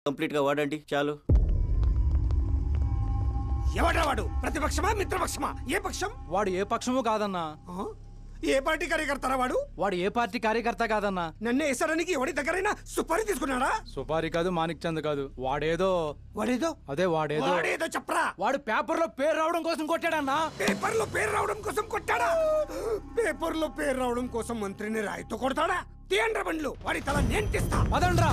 Complete గా వాడండి చాలు. ఎవడా వాడు? ప్రతిపక్షమా మిత్రపక్షమా? ఏ పక్షం? వాడు ఏ పక్షము కాదన్నా. ఏ పార్టీ కార్యకర్తారా వాడు? వాడు ఏ పార్టీ కార్యకర్త కాదన్నా. నన్ను వేసడానికి ఎవడి దగ్గరైనా సుపారీ తీసుకున్నాడా? సుపారీ కాదు, మాణిక్ చంద్ కాదు. వాడేదో అదే వాడేదో చెప్పరా. వాడు పేపర్ లో పేరు రావడం కోసం కొట్టాడన్నా. పేపర్ లో పేరు రావడం కోసం కొట్టాడా? పేపర్ లో పేరు రావడం కోసం మంత్రిని రాయితో కొడతాడా? తీయండ్ర బండ్లు, వాడి తల నేను తీస్తా. అదండ్రా.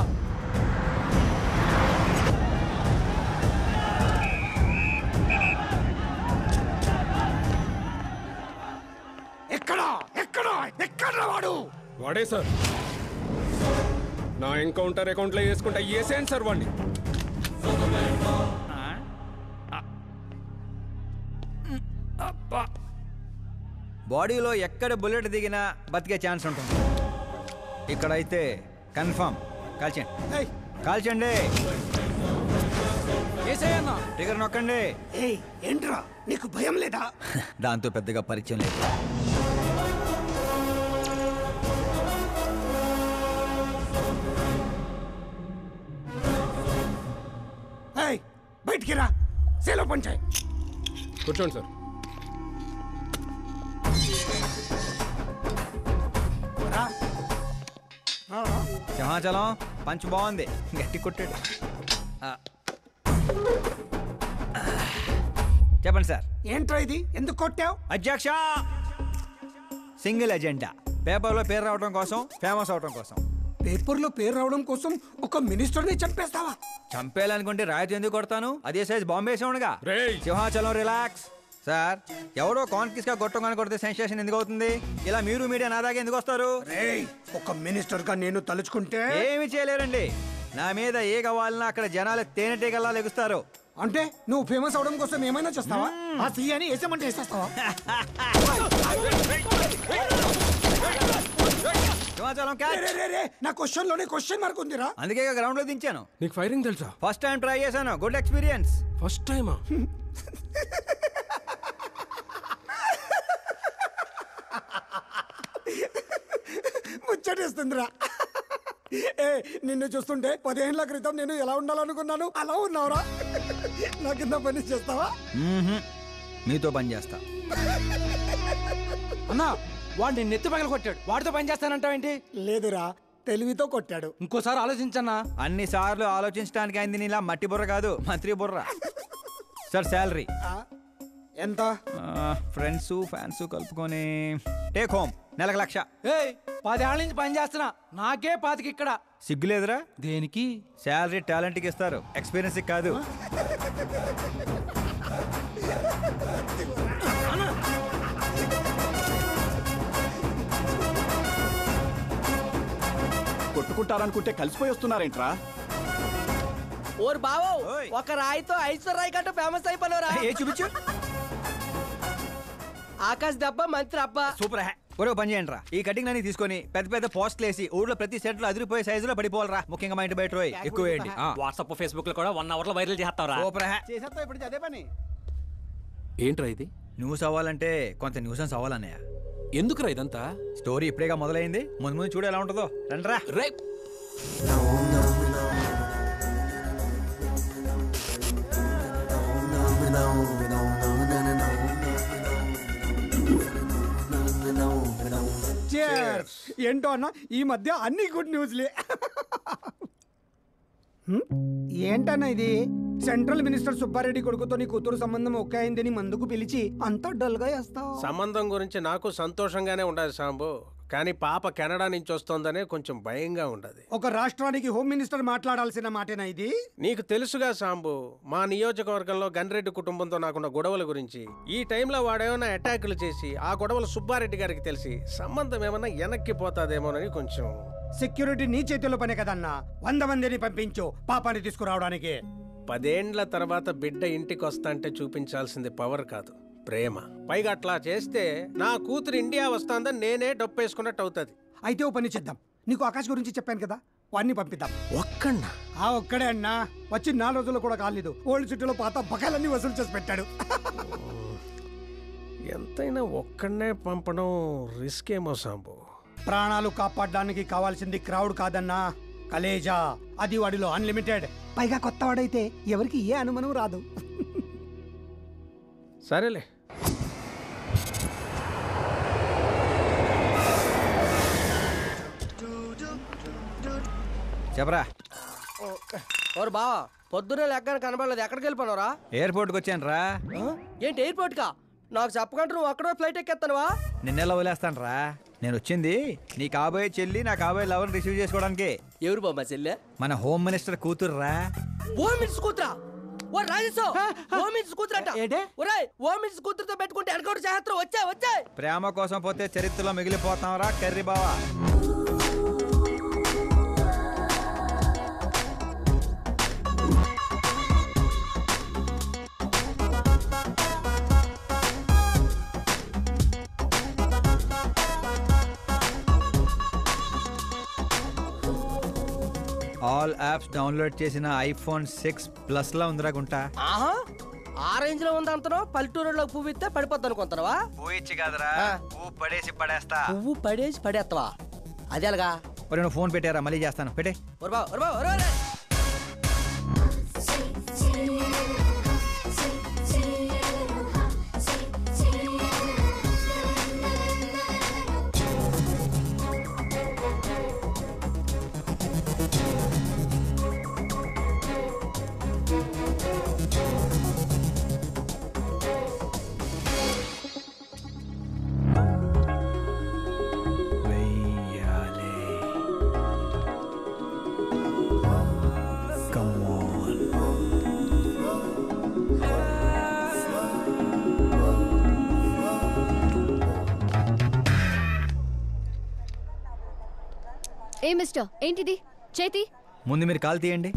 ఎక్కడ వాడు? వాడే సార్. నా ఎన్కౌంటర్ అకౌంట్ లో వేసుకుంటా వేసేయండి సార్ వాడిని. బాడీలో ఎక్కడ బుల్లెట్ దిగినా బతికే ఛాన్స్ ఉంటుంది. ఇక్కడైతే కన్ఫర్మ్. కాల్చండి. ట్రిగర్ నొక్కండి. ఏంట్రా నీకు భయం లేదా? దాంతో పెద్దగా పరిచయం లేదు. బయటికి రా. సేలో పంచాయి. కూర్చోండి సార్. సింహాచలం పంచ్ బాగుంది, గట్టి కొట్టాడు. చెప్పండి సార్. ఏంట్రా ఇది? ఎందుకు కొట్టావు? అధ్యక్ష, సింగిల్ ఎజెండా. పేపర్లో పేరు రావడం కోసం, ఫేమస్ అవడం కోసం. పేపర్లో పేరు రావడం కోసం ఒక మినిస్టర్ని చంపేస్తావా? చంపేయాలనుకుంటే రాయితీ ఎందుకు కొడతాను? అదే సైజ్ బాంబే సౌండ్గా. సింహాచలం రిలాక్స్. సార్, ఎవడో కాన్ఫిస్ గా కొట్టగానే కొడితే సెన్సేషన్ ఎందుకు అవుతుంది? ఇలా మీరు మీడియా నా దాకా ఎందుకు వస్తారు? ఒక మినిస్టర్ గా నేను తలుచుకుంటే ఏమి చేయలేరండి. నా మీద ఏ కావాలన్నా అక్కడ జనాలు తేనెటీగల్లా లెగుస్తారు. అంటే నువ్వు ఫేమస్ అవడం కోసం ఏమైనా చేస్తావా? ఆ సీఎని వేసేమంటే వేసేస్తావా? నా క్వశ్చన్ లోనే క్వశ్చన్ మార్క్ ఉందిరా. అందుకే గ్రౌండ్ లో దించాను. నీకు ఫైరింగ్ తెలుసా? ఫస్ట్ టైం ట్రై చేశాను. Good experience. ఫస్ట్ టైమా? ముచ్చటేస్తుందిరా. నిన్ను చూస్తుంటే 10 ఏళ్ల క్రితం నేను ఎలా ఉండాలనుకున్నాను అలా ఉన్నావురా. నా కింద పని చేస్తావా? మీతో పని చేస్తా. అన్నా, వాడిని నెత్తి పగల కొట్టాడు. వాడితో పని చేస్తానంటావేంటి? లేదురా, తెలివితో కొట్టాడు. ఇంకోసారి ఆలోచించన్నా. అన్ని సార్లు ఆలోచించడానికి అయింది నీలా మట్టి బుర్ర కాదు, మంత్రి బుర్ర. సార్, శాలరీ ఎంత? ఫ్రెండ్స్ ఫ్యాన్స్ కలుపుకొని టేక్ హోమ్ నెలకు 1,00,000. 10 ఏళ్ళ నుంచి పని చేస్తున్నా, నాకే 25 ఇక్కడ. సిగ్గులేదురా? దేనికి? శాలరీ టాలెంట్ కి ఇస్తారు, ఎక్స్పీరియన్స్ కాదు. కొట్టుకుంటారనుకుంటే కలిసిపోయి వస్తున్నారేంట్రా? ఓర్ బావో, ఒక రాయితో ఐశ్వర్ రాయ్ కంటే ఫేమస్ అయిపోయినరా? ఏ చూపించు. ఆకాశ్ దెబ్బ మంత్రి అబ్బా. సూపర్. ఒరే పని చేయండి రా, ఈ కటింగ్ అన్ని తీసుకొని పెద్ద పెద్ద పోస్ట్లు వేసి ఊళ్ళో ప్రతి సెట్ లో అదిరిపోయే సైజులో పడిపోవాలరా. ముఖ్యంగా మా ఇంటి బయట ఎక్కువ వేయండి. వాట్సాప్ ఫేస్బుక్ లో కూడా 1 hour లో వైరల్ చేస్తారా? చేసేస్తా ఇప్పుడు అదే పని. ఏంట్రా ఇది? న్యూస్ అవ్వాలంటే కొంత న్యూసెన్స్ అవ్వాలన్నయ్య. ఎందుకురా ఇదంతా? స్టోరీ ఇప్పుడేగా మొదలైంది, ముందు ముందు చూడ ఎలా ఉంటుందో. రండిరా. రేప్ ఏంటో అన్న, ఈ మధ్య అన్ని గుడ్ న్యూస్లే. ఏంటన్నా ఇది? సెంట్రల్ మినిస్టర్ సుబ్బారెడ్డి కొడుకుతో నీ కూతురు సంబంధం ఒకే అయిందని మందుకు పిలిచి అంతా డల్ గా వేస్తావు. సంబంధం గురించి నాకు సంతోషంగానే ఉండదు సాంబు, కానీ పాప కెనడా నుంచి వస్తోందనే కొంచెం భయంగా ఉండదు. ఒక రాష్ట్రానికి హోమ్ మినిస్టర్ మాట్లాడాల్సిన మాటేనా ఇది? నీకు తెలుసుగా సాంబు, మా నియోజకవర్గంలో గన్రెడ్డి కుటుంబంతో నాకున్న గొడవల గురించి. ఈ టైంలో వాడేమైనా అటాకులు చేసి ఆ గొడవలు సుబ్బారెడ్డి గారికి తెలిసి సంబంధం ఏమన్నా వెనక్కి పోతాదేమోనని కొంచెం. సెక్యూరిటీ నీ చేతిలో పనే కదన్నా. 100 మందిని పంపించు పాపాన్ని తీసుకురావడానికి. 10 ఏండ్ల తర్వాత బిడ్డ ఇంటికి వస్తాంటే చూపించాల్సింది పవర్ కాదు, ప్రేమ. పైగా అట్లా చేస్తే నా కూతురు ఇండియా వస్తాందని నేనే డప్పేసుకున్నట్టు అవుతుంది. అయితే ఓ పని చేద్దాం. నీకు ఆకాశ్ గురించి చెప్పాను కదా, వాడిని పంపిద్దాం. ఒక్కన్నా? ఒక్కడే అన్నా. వచ్చి 4 రోజులు కూడా కాలేదు. ఓల్డ్ సిటీలో పాత బకాయిలన్నీ వసూలు చేసి పెట్టాడు. ఎంతైనా ఒక్కడనే పంపడం రిస్క్ ఏమో సాంబు. ప్రాణాలు కాపాడడానికి కావాల్సింది క్రౌడ్ కాదన్నా, కలేజా అది వాడిలో అన్లిమిటెడ్. పైగా కొత్త వాడైతే ఎవరికి ఏ అనుమానం రాదు. సరేలే. చెప్పరా. ఓరు బావా పొద్దునే లెక్కన కనబడలేదు, ఎక్కడికి వెళ్ళిపోనరా? ఎయిర్పోర్ట్కి వచ్చాను రా. ఏంటి ఎయిర్పోర్ట్ కా? నాకు చెప్పకుండా నువ్వు అక్కడ ఫ్లైట్ ఎక్కేస్తానువా? నిన్నెలా వదిలేస్తాను రా. నేను వచ్చింది నీ కాబోయే చెల్లి నా కాబోయే లవర్ రిసీవ్ చేసుకోవడానికి. ఎవరు బాబా చెల్లె? మన హోమ్ మినిస్టర్ కూతురు రా. హోమ్ మినిస్టర్ కూతురా? ఓ రాజేశో హోమ్ మినిస్టర్ కూతురట. ఒరేయ్ హోమ్ మినిస్టర్ కూతురుతో పెట్టుకుంటే ఎన్కౌంటర్ చేస్తారు. వచ్చే ప్రేమ కోసం పోతే చరిత్రలో మిగిలిపోతాం రా కర్రీ బావా. ఆల్ యాప్స్ డౌన్లోడ్ చేసిన ఐఫోన్ 6 ప్లస్ లా ఉందిరా గుంటా. ఆహా ఆ రేంజ్ లో ఉంది అంతనో. పల్లెటూరులో పువ్వు ఇస్తే పడిపోద్ది అనుకుంటున్నావా? పోయిచ్చి కాదురా, పువ్వు పడేసి పడేస్తా. పువ్వు పడేసి పడేస్తావా? అదే అలాగా. ఒరే నువ్వు ఫోన్ పెట్టారా, మళ్ళీ చేస్తాను. పెట్టే. ఏ మిస్టర్, ఏంటిది చేతి? ముందు మీరు కాల్ తీయండి.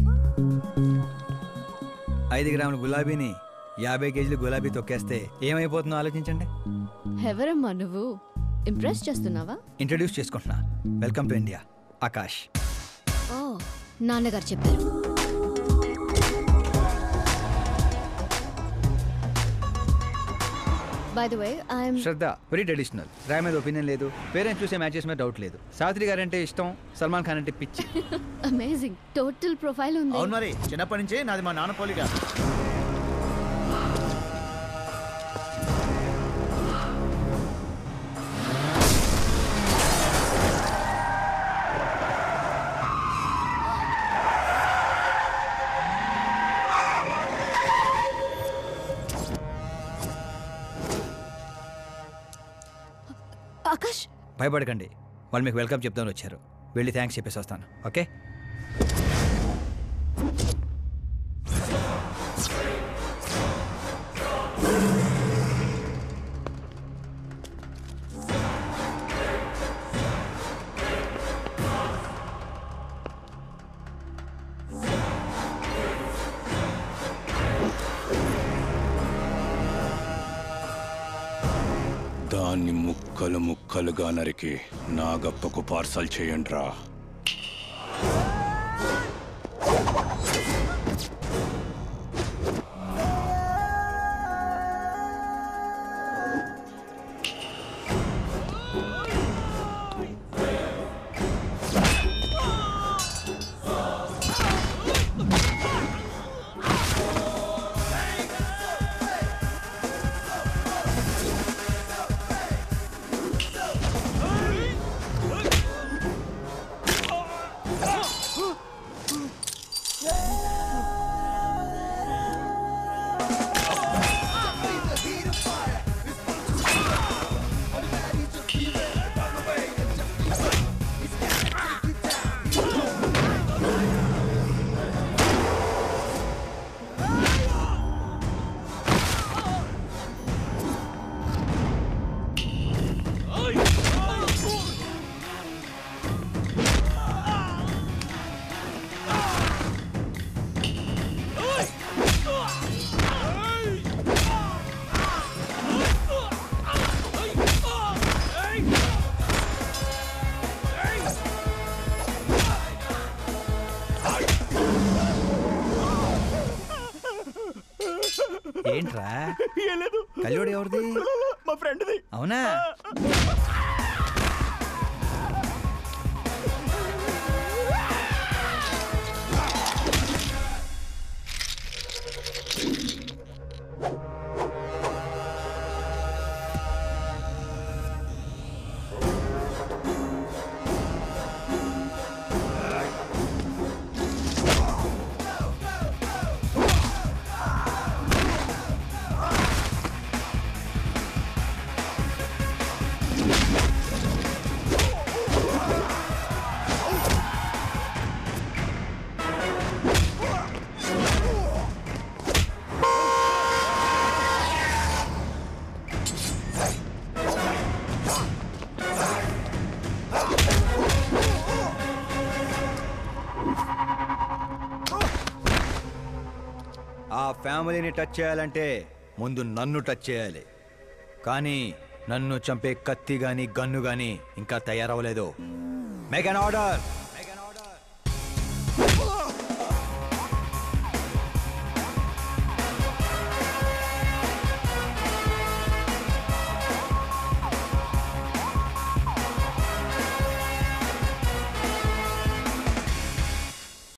5 గ్రాముల గులాబీని 50 కేజీలు గులాబీ తొక్కేస్తే ఏమైపోతుందో ఆలోచించండి. ఎవరమ్మా నువ్వు? ఇంప్రెస్ చేస్తున్నావా? ఇంట్రడ్యూస్ చేసుకుంటున్నా. Welcome to India, Akash. Oh నాన్నగారు చెప్పారు. By the way I am Shraddha. Very traditional. Roy మీద ఒపీనియన్ లేదు, పేరెంట్స్ చూసే మ్యాచెస్ మీద డౌట్ లేదు. సావిత్రి గారు అంటే ఇష్టం, సల్మాన్ ఖాన్ అంటే పిచ్చి. అమేజింగ్ టోటల్ ప్రొఫైల్ ఉంది. అవును మరి, చిన్నప్పటి నుంచే నాది మా నాన్న పోలిగా. ఆకాష్ భయపడకండి, వాళ్ళు మీకు వెల్కమ్ చెప్తాను వచ్చారు. వెళ్ళి థ్యాంక్స్ చెప్పేసి వస్తాను. ఓకే. దాన్ని ముక్కలు ముక్కలుగా నరికి నాగప్పకు పార్సల్ చేయండి రా. ఏంట్రా కల్లోడు ఎవరిది? మా ఫ్రెండ్ది. అవునా? ఆ ఫ్యామిలీని టచ్ చేయాలంటే ముందు నన్ను టచ్ చేయాలి. కానీ నన్ను చంపే కత్తి గాని గన్ను గాని ఇంకా తయారవ్వలేదు. Make an order.